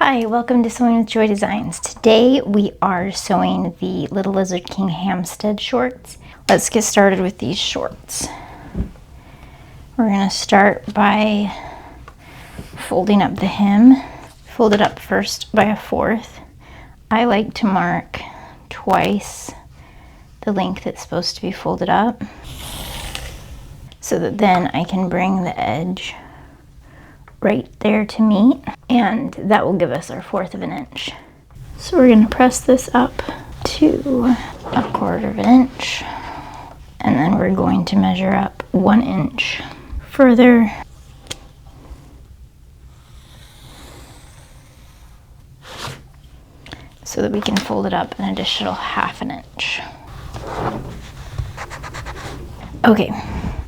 Hi, welcome to Sewing with Joy Designs. Today we are sewing the Little Lizard King Hampstead shorts. Let's get started with these shorts. We're going to start by folding up the hem. Fold it up first by a fourth. I like to mark twice the length it's supposed to be folded up, so that then I can bring the edge right there to meet, and that will give us our 1/4 of an inch. So we're going to press this up to 1/4 of an inch, and then we're going to measure up 1 inch further. So that we can fold it up an additional 1/2 an inch. Okay,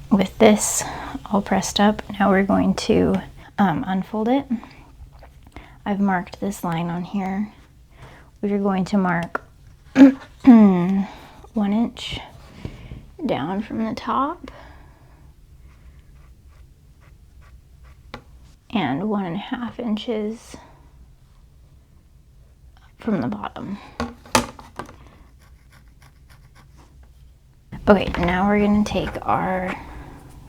with this all pressed up, now we're going to unfold it. I've marked this line on here. We're going to mark 1 inch down from the top and 1.5 inches from the bottom. Okay, now we're going to take our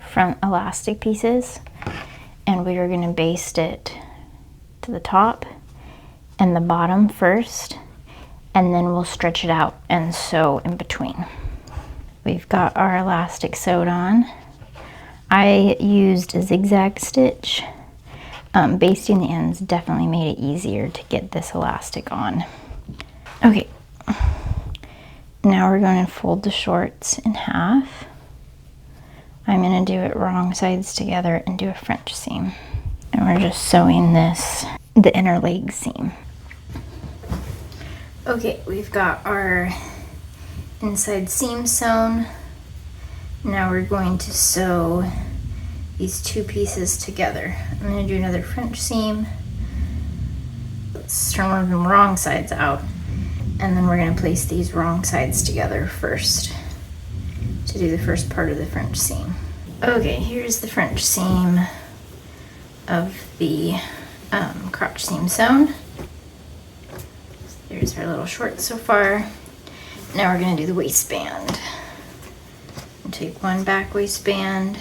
front elastic pieces and we are going to baste it to the top and the bottom first, and then we'll stretch it out and sew in between. We've got our elastic sewed on. I used a zigzag stitch. Basting the ends definitely made it easier to get this elastic on. Okay, now we're going to fold the shorts in half. I'm going to do it wrong sides together and do a French seam. And we're just sewing the inner leg seam. Okay, we've got our inside seam sewn. Now we're going to sew these 2 pieces together. I'm going to do another French seam. Let's turn one of them wrong sides out. And then we're going to place these wrong sides together first to do the first part of the French seam. Okay, here's the French seam of the crotch seam sewn. There's our little short so far. Now we're going to do the waistband. We'll take 1 back waistband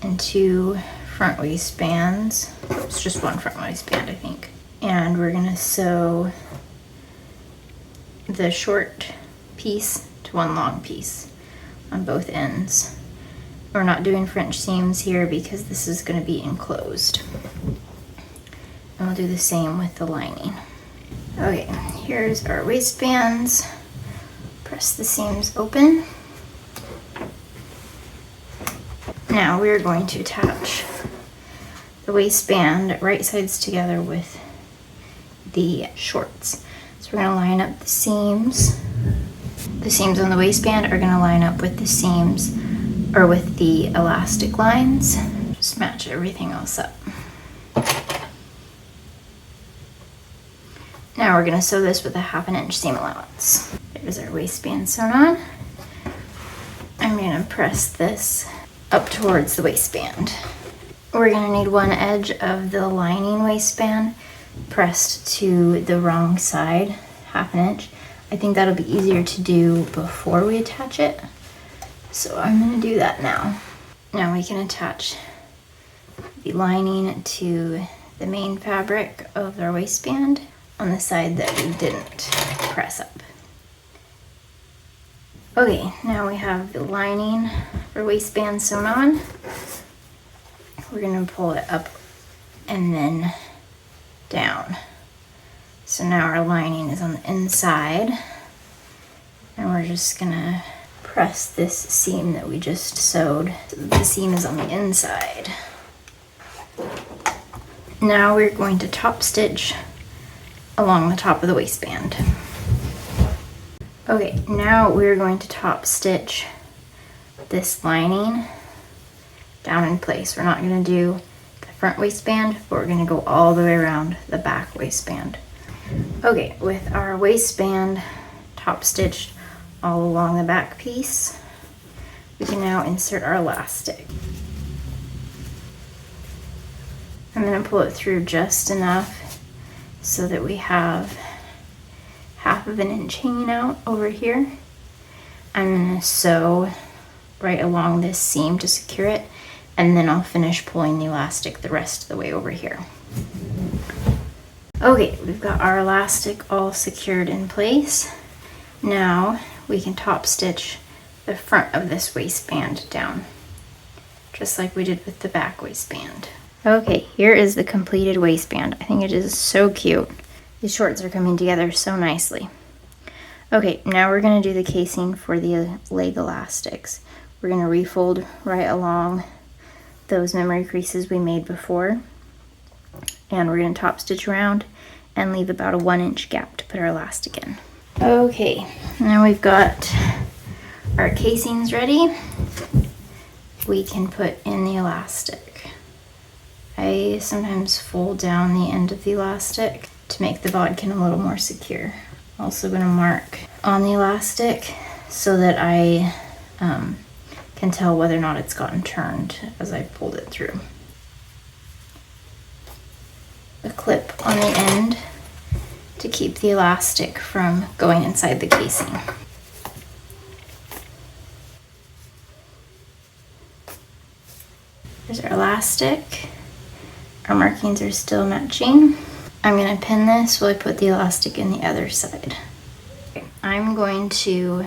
and 2 front waistbands. It's just 1 front waistband, I think. And we're going to sew the short piece to 1 long piece on both ends. We're not doing French seams here because this is going to be enclosed. And we'll do the same with the lining. Okay, here's our waistbands. Press the seams open. Now we're going to attach the waistband right sides together with the shorts. So we're going to line up the seams. The seams on the waistband are going to line up with the seams or with the elastic lines. Just match everything else up. Now we're going to sew this with a 1/2 inch seam allowance. There's our waistband sewn on. I'm going to press this up towards the waistband. We're going to need 1 edge of the lining waistband pressed to the wrong side, 1/2 inch. I think that'll be easier to do before we attach it. So I'm going to do that now. Now we can attach the lining to the main fabric of our waistband on the side that we didn't press up. Okay, now we have the lining for waistband sewn on. We're going to pull it up and then down. So now our lining is on the inside, and we're just going to press this seam that we just sewed so that the seam is on the inside. Now we're going to top stitch along the top of the waistband. Okay, now we're going to top stitch this lining down in place. We're not going to do the front waistband, but we're going to go all the way around the back waistband. Okay, with our waistband top stitched all along the back piece, we can now insert our elastic. I'm going to pull it through just enough so that we have 1/2 inch hanging out over here. I'm gonna sew right along this seam to secure it, and then I'll finish pulling the elastic the rest of the way over here. Okay, we've got our elastic all secured in place. Now we can top stitch the front of this waistband down, just like we did with the back waistband. Okay, here is the completed waistband. I think it is so cute. These shorts are coming together so nicely. Okay, now we're gonna do the casing for the leg elastics. We're gonna refold right along those memory creases we made before, and we're gonna top stitch around and leave about a 1 inch gap to put our elastic in. Okay, now we've got our casings ready. We can put in the elastic. I sometimes fold down the end of the elastic to make the bodkin a little more secure. I'm also going to mark on the elastic so that I can tell whether or not it's gotten turned as I pulled it through. A clip on the end to keep the elastic from going inside the casing. There's our elastic. Our markings are still matching. I'm going to pin this while I put the elastic in the other side. Okay, I'm going to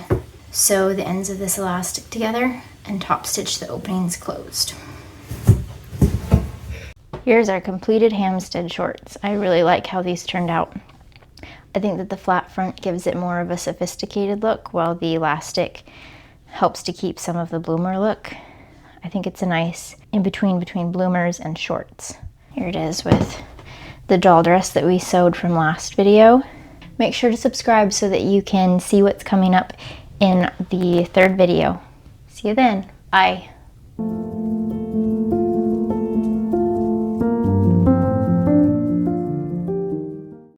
sew the ends of this elastic together and top stitch the openings closed. Here's our completed Hampstead shorts. I really like how these turned out. I think that the flat front gives it more of a sophisticated look, while the elastic helps to keep some of the bloomer look. I think it's a nice in-between between bloomers and shorts. Here it is with the doll dress that we sewed from last video. Make sure to subscribe so that you can see what's coming up in the 3rd video. See you then. Bye.